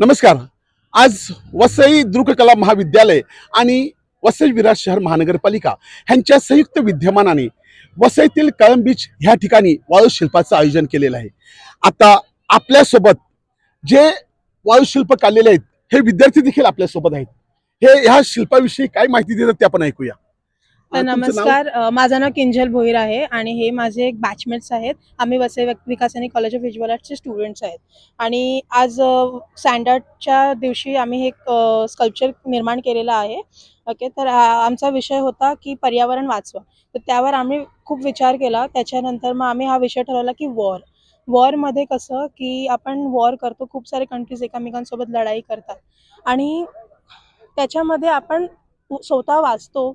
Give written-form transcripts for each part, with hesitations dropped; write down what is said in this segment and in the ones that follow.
नमस्कार। आज वसई दृककला महाविद्यालय आणि वसई विरार शहर महानगरपालिका यांच्या संयुक्त विद्यमानाने वसईतील कळंब बीच ह्या ठिकाणी वाळूशिल्पाचं आयोजन केलेलं आहे। आता आपल्यासोबत जे वाळूशिल्प काढलेले आहेत हे विद्यार्थी देखील आपल्यासोबत आहेत। हे ह्या शिल्पाविषयी काय माहिती देतात ते आपण ऐकूया। नमस्कार, माझं नाव किंजल भोईर आहे आणि हे माझे एक बॅचमेट्स आहेत। आम्ही वसई विकास आणि कॉलेज ऑफ व्हिज्युअल आर्ट्सचे स्टुडंट्स आहेत आणि आज स्टँडर्डच्या दिवशी आम्ही एक स्कल्पचर निर्माण केलेलं आहे। ओके, तर आमचा विषय होता की पर्यावरण वाचवा। तर त्यावर आम्ही खूप विचार केला। त्याच्यानंतर मग आम्ही हा विषय ठरवला की वॉरमध्ये कसं की आपण वॉर करतो, खूप सारे कंट्रीज एकमेकांसोबत लढाई करतात आणि त्याच्यामध्ये आपण स्वतः वाचतो,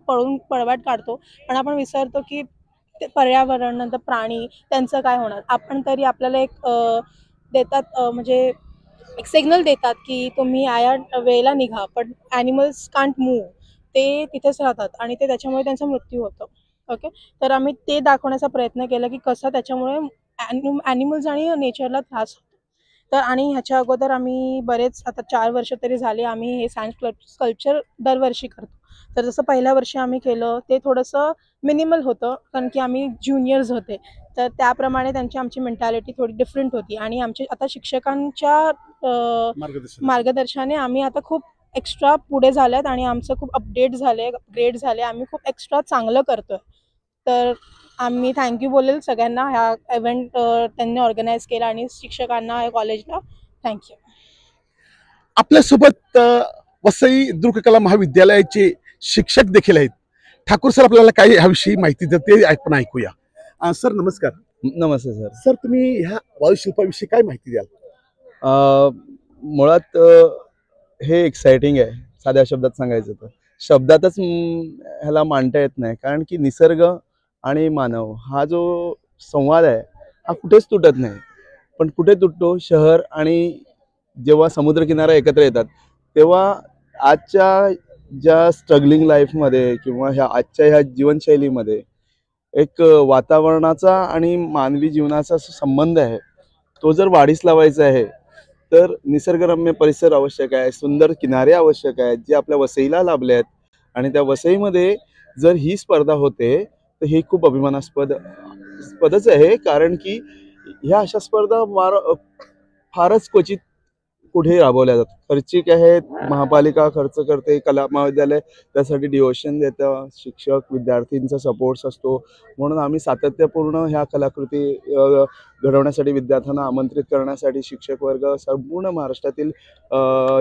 पळवाट काढतो, पण आपण विसरतो की ते पर्यावरण, नंतर प्राणी, त्यांचं काय होणार। आपण तरी आपल्याला एक देतात, म्हणजे एक सिग्नल देतात की तुम्ही या वेळेला निघा, पण ॲनिमल्स कांट मूव्ह, ते तिथेच राहतात आणि ते त्याच्यामुळे त्यांचा मृत्यू होतो। ओके, तर आम्ही ते दाखवण्याचा प्रयत्न केला की कसं त्याच्यामुळे ॲनिमल्स आणि नेचरला त्रास होतो। तर आणि ह्याच्या अगोदर आम्ही बरेच, आता 4 वर्ष तरी झाले आम्ही हे स्कल्पचर दरवर्षी करतो। तर जसं पहिल्या वर्षी आम्ही केलं ते थोडंसं मिनिमल होतं, कारण की आम्ही ज्युनियर्स होते, तर त्याप्रमाणे आमची मेंटॅलिटी थोडी डिफरंट होती आणि आमचे आता शिक्षकांच्या मार्गदर्शनाने आम्ही आता खूप एक्स्ट्रा पुढे झाल्यात आणि आमचं खूप अपग्रेड झाले, आम्ही खूप एक्स्ट्रा चांगलं करतोय। तर आम्ही थँक्यू बोलेल सगळ्यांना, ह्या इव्हेंट त्यांनी ऑर्गनाईज केला आणि शिक्षकांना, या कॉलेजला थँक्यू। आपल्यासोबत वसई दृककला महाविद्यालयाचे शिक्षक देखील आहेत। ठाकूर सर आपल्याला काय ह्याविषयी माहिती देतात ते आपण ऐकूया। सर नमस्कार। नमस्ते सर। सर तुम्ही ह्या वाळूशिल्पाविषयी काय माहिती द्याल? मुळात हे एक्साइटिंग आहे। साध्या शब्दात सांगायचं तर शब्दातच ह्याला मांडता येत नाही, कारण की निसर्ग आणि मानव हा जो संवाद आहे हा कुठेच तुटत नाही। पण कुठे तुटतो? शहर आणि जेव्हा समुद्रकिनारा एकत्र येतात तेव्हा आजच्या ज्या स्ट्रगलिंग लाईफमध्ये किंवा आजच्या जीवनशैलीमध्ये एक वातावरणाचा आणि मानवी जीवनाचा संबंध आहे, तो जर वाढीस लावायचा आहे तर निसर्गरम्य परिसर आवश्यक आहे, सुंदर किनारे आवश्यक आहेत जे आपल्या वसईला लाभले आहेत। आणि त्या वसईमध्ये जर ही स्पर्धा होते तर हे खूप अभिमानास्पदच आहे, कारण की ह्या अशा स्पर्धा फारच क्वचित कुठे राबवल्या जातात। खर्चिक आहेत, महापालिका खर्च करते, कला महाविद्यालय त्यासाठी डिवोशन देतं, शिक्षक विद्यार्थींचा सपोर्ट्स असतो, म्हणून आम्ही सातत्यपूर्ण ह्या कलाकृती घडवण्यासाठी, विद्यार्थ्यांना आमंत्रित करण्यासाठी शिक्षक वर्ग संपूर्ण महाराष्ट्रातील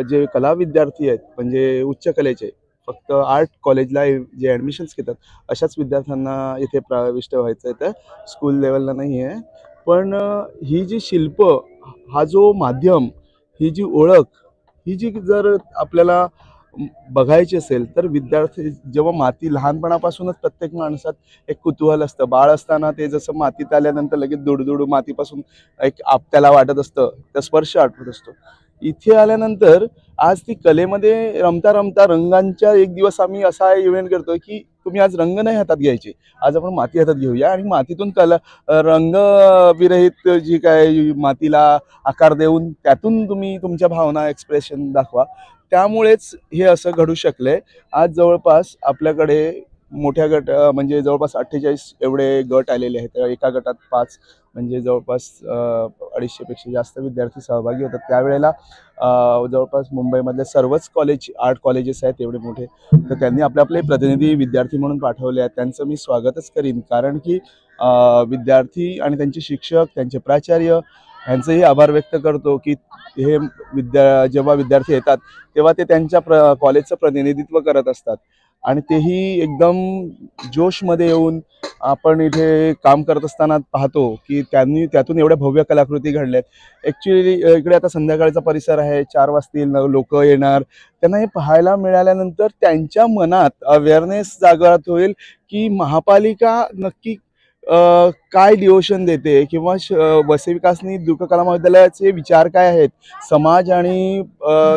जे कला विद्यार्थी आहेत, म्हणजे उच्च कलेचे, फक्त आर्ट कॉलेजला जे ॲडमिशन्स घेतात अशाच विद्यार्थ्यांना इथे प्रविष्ट व्हायचं आहे, तर स्कूल लेवलला नाही आहे। पण ही जी शिल्प, हा जो माध्यम, ही जी ओळख, ही जी जर आपल्याला बघायची असेल तर विद्यार्थी जेव्हा माती, लहानपणापासूनच प्रत्येक माणसात एक कुतूहल असतं। बाळ असताना ते जसं मातीत आल्यानंतर लगेच दुडदुडू मातीपासून एक आपल्याला वाटत असतं, त्या स्पर्श आठवत असतो। इथे आल्यानंतर आज ती कलेमध्ये रमता रमता रंगांच्या एक दिवस आम्ही असा इव्हेंट करतोय की तुम्ही आज रंग नाही हातात घ्यायचे, आज आपण माती हातात घेऊया आणि मातीतून रंगविरहित जी काय मातीला आकार देऊन त्यातून तुम्ही तुमच्या भावना एक्सप्रेशन दाखवा। त्यामुळेच हे असं घडू शकलंय। आज जवळपास आपल्याकडे मोठ्या गट, म्हणजे जवळपास 48 एवढे गट आलेले आहेत। एका गटात 5, म्हणजे जवळपास 250 पेक्षा जास्त विद्यार्थी सहभागी होतात। त्यावेळेला जवळपास मुंबईमधले सर्वच आर्ट कॉलेजेस आहेत एवढे मोठे, तर त्यांनी आपले प्रतिनिधी विद्यार्थी म्हणून पाठवले आहेत। त्यांचं मी स्वागतच करीन, कारण की विद्यार्थी आणि त्यांचे शिक्षक, त्यांचे प्राचार्य यांचंही आभार व्यक्त करतो की हे जेव्हा विद्यार्थी येतात तेव्हा ते त्यांच्या कॉलेजचं प्रतिनिधित्व करत असतात आणि तेही एकदम जोशमध्ये येऊन आपण इथे काम करत असताना पाहतो की त्यांनी त्यातून एवढ्या भव्य कलाकृती घडल्यात। ॲक्च्युली इकडे आता संध्याकाळचा परिसर आहे, 4 वाजतील, लोक येणार, त्यांना हे पाहायला मिळाल्यानंतर त्यांच्या मनात अवेअरनेस जागृत होईल की महापालिका नक्की काय डिवोशन देते, किंवा वसई विकास आणि दृककला महाविद्यालयाचे विचार काय आहेत। समाज आणि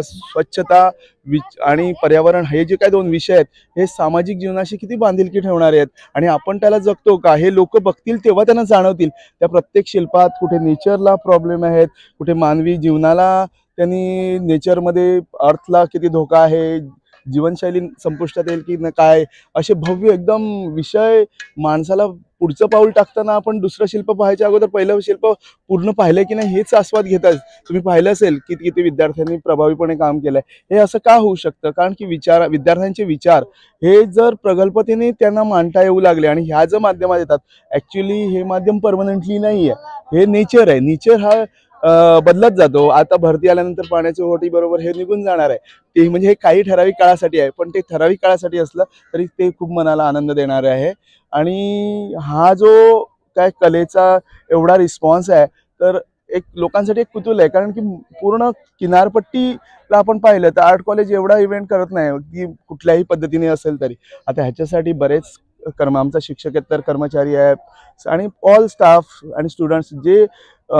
स्वच्छता आणि पर्यावरण हे जे काही 2 विषय आहेत हे सामाजिक जीवनाशी किती बांधिलकी ठेवणारे आहेत आणि आपण त्याला जगतो का हे लोक बघतील तेव्हा त्यांना जाणवतील। त्या प्रत्येक शिल्पात कुठे नेचरला प्रॉब्लेम आहेत, कुठे मानवी जीवनाला त्यांनी नेचरमध्ये अर्थला किती धोका आहे, जीवनशैली संपुष्टात येईल की काय, असे भव्य एकदम विषय माणसाला पुढचं पाऊल टाकताना आपण दुसरं शिल्प पाहायच्या अगोदर पहिलं शिल्प पूर्ण पाहिलंय की नाही हेच आस्वाद घेतात. तुम्ही पाहिलं असेल की किती विद्यार्थ्यांनी प्रभावीपणे काम केलंय. हे असं का होऊ शकतं? कारण की विद्यार्थ्यांचे विचार हे जर प्रगल्भतेने त्यांना मांडता येऊ लागले आणि ह्या जर माध्यमात येतात, ऍक्च्युली हे माध्यम परमनंटली नाही आहे, हे नेचर आहे. नेचर हा बदलत जातो. आता भरती आल्यानंतर पाण्याची ओहोटी बरोबर हे निघून जाणार आहे. ते म्हणजे हे काही ठराविक काळासाठी आहे, पण ते ठराविक काळासाठी असलं तरी ते खूप मनाला आनंद देणार आहे. आणि हा जो काय कलेचा एवढा रिस्पॉन्स आहे, तर एक लोकांसाठी एक कुतूहल आहे. कारण की पूर्ण किनारपट्टीला आपण पाहिलं तर आर्ट कॉलेज एवढा इव्हेंट करत नाही की कुठल्याही पद्धतीने असेल तरी. आता ह्याच्यासाठी बरेच आमचा शिक्षकेतर कर्मचारी आहेत आणि ऑल स्टाफ आणि स्टुडंट्स जे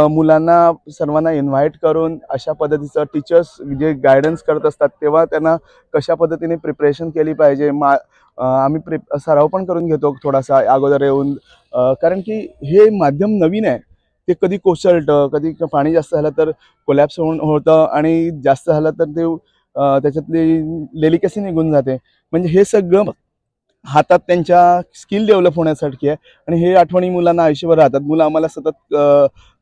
मुलांना सर्वांना इन्व्हाइट करून अशा पद्धतीचं टीचर्स जे गायडन्स करत असतात तेव्हा त्यांना कशा पद्धतीने प्रिपरेशन केली पाहिजे आम्ही सराव पण करून घेतो थोडासा अगोदर येऊन. कारण की हे माध्यम नवीन आहे, ते कधी कोसळतं, कधी पाणी जास्त झालं तर कोलॅप्स होतं आणि जास्त झालं तर ते त्याच्यातली डेलिकेसी निघून जाते. म्हणजे हे सगळं हातात त्यांच्या स्किल डेव्हलप होण्यासाठी आहे आणि हे आठवणी मुलांना आयुष्यभर राहतात. मुलं आम्हाला सतत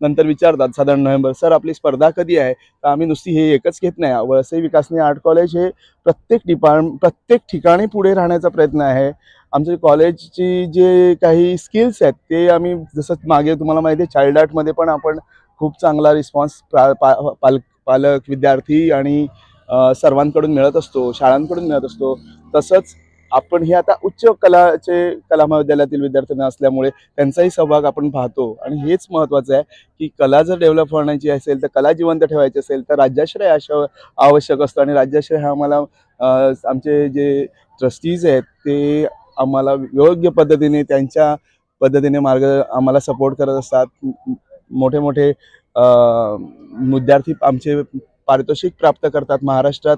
नंतर विचारतात साधारण नोव्हेंबर, सर आपली स्पर्धा कधी आहे? तर आम्ही नुसती हे एकच घेत नाही. वसई विकासनी आर्ट कॉलेज हे प्रत्येक ठिकाणी पुढे राहण्याचा प्रयत्न आहे. आमच्या कॉलेजची जे काही स्किल्स आहेत ते आम्ही जसं मागे तुम्हाला माहिती आहे चाइल्ड आर्टमध्ये पण आपण खूप चांगला रिस्पॉन्स पालक विद्यार्थी आणि सर्वांकडून मिळत असतो, शाळांकडून मिळत असतो. तसंच आपण हे आता उच्च कला महाविद्यालयातील विद्यार्थ्यांना असल्यामुळे त्यांचाही सहभाग आपण पाहतो आणि हेच महत्त्वाचं आहे की कला जर डेव्हलप होण्याची असेल तर कला जिवंत ठेवायची असेल तर राज्याश्रय आवश्यक असतं. आणि राज्याश्रय हा आम्हाला आमचे जे ट्रस्टीज आहेत ते आम्हाला योग्य पद्धतीने त्यांच्या पद्धतीने मार्ग आम्हाला सपोर्ट करत असतात. मोठे मोठे विद्यार्थी आमचे पारितोषिक प्राप्त करतात. महाराष्ट्रात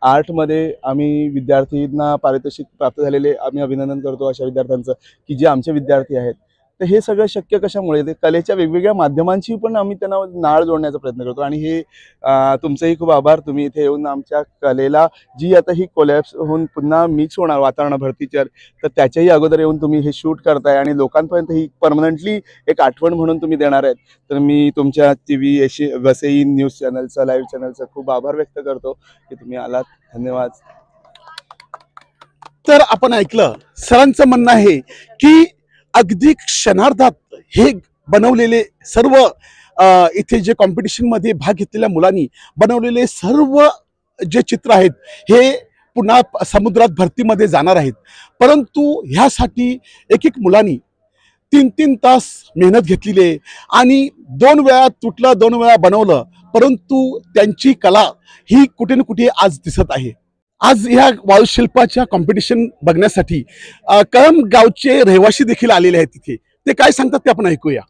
आर्टमध्ये आम्ही विद्यार्थ्यांना पारितोषिक प्राप्त झालेले आम्ही अभिनंदन करतो अशा विद्यार्थ्यांचं की जे आमचे विद्यार्थी आहेत. तर हे सगळं शक्य कशामुळे? ते कलेच्या वेगवेगळ्या माध्यमांची पण आम्ही त्यांना नाळ जोडण्याचा प्रयत्न करतो. आणि हे तुमचंही खूप आभार, तुम्ही इथे येऊन आमच्या कलेला जी आता ही कोलॅप्स होऊन पुन्हा मिक्स होणार वातावरण भरतीच्या, तर त्याच्याही अगोदर येऊन तुम्ही हे शूट करताय आणि लोकांपर्यंत ही परमनंटली एक आठवण म्हणून तुम्ही देणार आहेत. तर मी तुमच्या TV वसई न्यूज चॅनलचा लाईव्ह चॅनलचा खूप आभार व्यक्त करतो की तुम्ही आलात. धन्यवाद. तर आपण ऐकलं सरांचं म्हणणं आहे की अगदी क्षणार्धात हे बनवलेले सर्व इथे जे कॉम्पिटिशन मध्ये भाग घेतलेल्या मुलांनी बनवलेले सर्व जे चित्र आहेत हे पुन्हा समुद्रात भरतीमध्ये जाणार आहेत. परंतु ह्यासाठी एक मुलांनी 3-3 तास मेहनत घेतलेली आहे आणि 2 वेळा तुटलं 2 वेळा बनवलं, परंतु त्यांची कला ही कुठे ना कुठे आज दिसत आहे. आज ह्या वाळूशिल्पाच्या कॉम्पिटिशन बघण्यासाठी कळंब गावचे रहिवासी देखील आलेले आहेत तिथे. ते काय सांगतात ते आपण ऐकूया.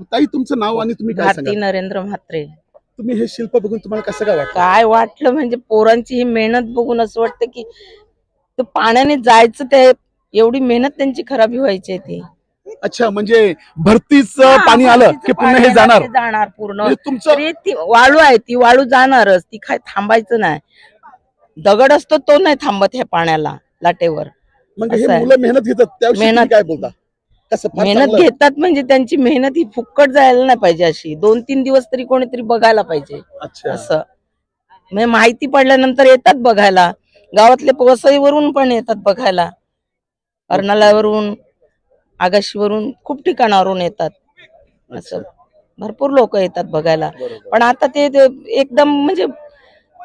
ताई, तुमचं नाव आणि तुम्ही काय भारती सांगाल? नरेंद्र म्हात्रे. तुम्ही हे शिल्प बघून तुम्हाला कसं काय वाटतं? काय वाटलं म्हणजे पोरांची ही मेहनत बघून असं वाटतं की ते पाण्याने जायचं, ते एवढी मेहनत त्यांची खराबी व्हायची ती. अच्छा, म्हणजे भरतीचं पाणी आलं की पुन्हा हे जाणार पूर्ण. म्हणजे तुमचं तरी ती वाळू आहे, ती वाळू जाणारच, ती काय थांबायचं नाही. दगड असतो तो नाही थांबत ह्या पाण्याला लाटेवर. म्हणजे हे असं आहे. मुलं मेहनत घेतात त्याविषयी तुम्ही मेहनत- काय बोलता? कसं फार मेहनत चांगलं? घेतात म्हणजे त्यांची मेहनत ही फुकट जायला नाही पाहिजे. अशी 2-3 दिवस तरी कोणीतरी बघायला पाहिजे. अच्छा, असं म्हणजे माहिती पडल्यानंतर येतात बघायला. गावातले वसईवरून पण येतात बघायला, अर्नाळ्यावरून, आगाशीवरून, खूप ठिकाणावरून येतात. असं भरपूर लोक येतात बघायला. बरोबर. पण आता ते एकदम म्हणजे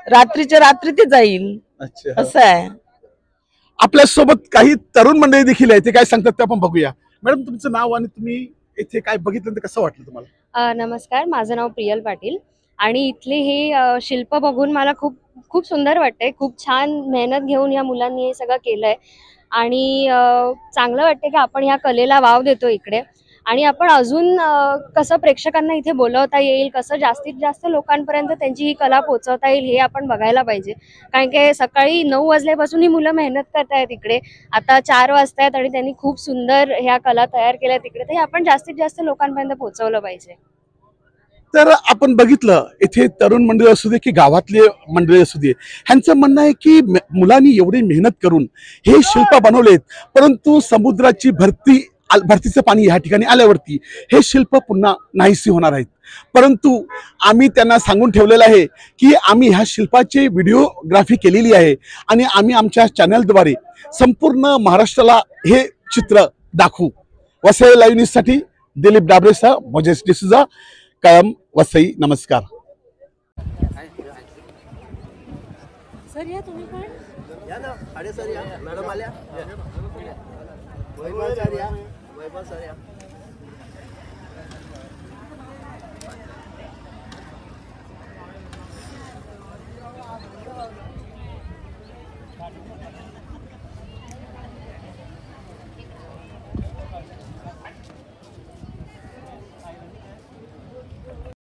रात्रीच्या रात्री ते जाईल अच्छा, असं आहे. आपल्या सोबत काही तरुण मंडळी देखील आहे, ते काय सांगतात ते आपण बघूया. मॅडम, तुमचं नाव आणि तुम्ही इथे काय बघितलं तर कसं वाटलं तुम्हाला? नमस्कार, माझं नाव प्रियल पाटील आणि इथले हे शिल्प बघून मला खूप खूप सुंदर वाटतंय. खूप छान मेहनत घेऊन या मुलांनी हे सगळं केलंय आणि चांगलं वाटतंय की आपण ह्या कलेला वाव देतो इकडे. आणि आपण अजून कसं प्रेक्षकांना इथे बोलवता येईल, कसं जास्तीत जास्त लोकांपर्यंत त्यांची ही कला पोहोचवता येईल हे आपण बघायला पाहिजे. कारण की सकाळी 9 वाजल्यापासून ही मुलं मेहनत करतायत इकडे, आता 4 वाजतायत आणि त्यांनी खूप सुंदर ह्या कला तयार केल्या तिकडे. तर हे आपण जास्तीत जास्त लोकांपर्यंत पोहोचवलं पाहिजे. तर आपण बघितलं इथे तरुण मंडळी असू दे की गावातले मंडळी असू दे, ह्यांचं म्हणणं आहे की मुलांनी एवढी मेहनत करून हे शिल्प बनवलेत, परंतु समुद्राची भरतीचं पाणी ह्या ठिकाणी आल्यावरती हे शिल्प पुन्हा नाहीसे होणार आहेत. परंतु आम्ही त्यांना सांगून ठेवलेलं आहे की आम्ही ह्या शिल्पाची व्हिडिओग्राफी केलेली आहे आणि आम्ही आमच्या चॅनलद्वारे संपूर्ण महाराष्ट्राला हे चित्र दाखवू. वसई लाईव्ह न्यूजसाठी दिलीप डाबरेसह मोजेस डिसूजा, कळंब, वसई. नमस्कार. सर या तुम्ही पण या ना, अरे सर या मॅडम आल्या, वैभव सर या, वैभव सर या.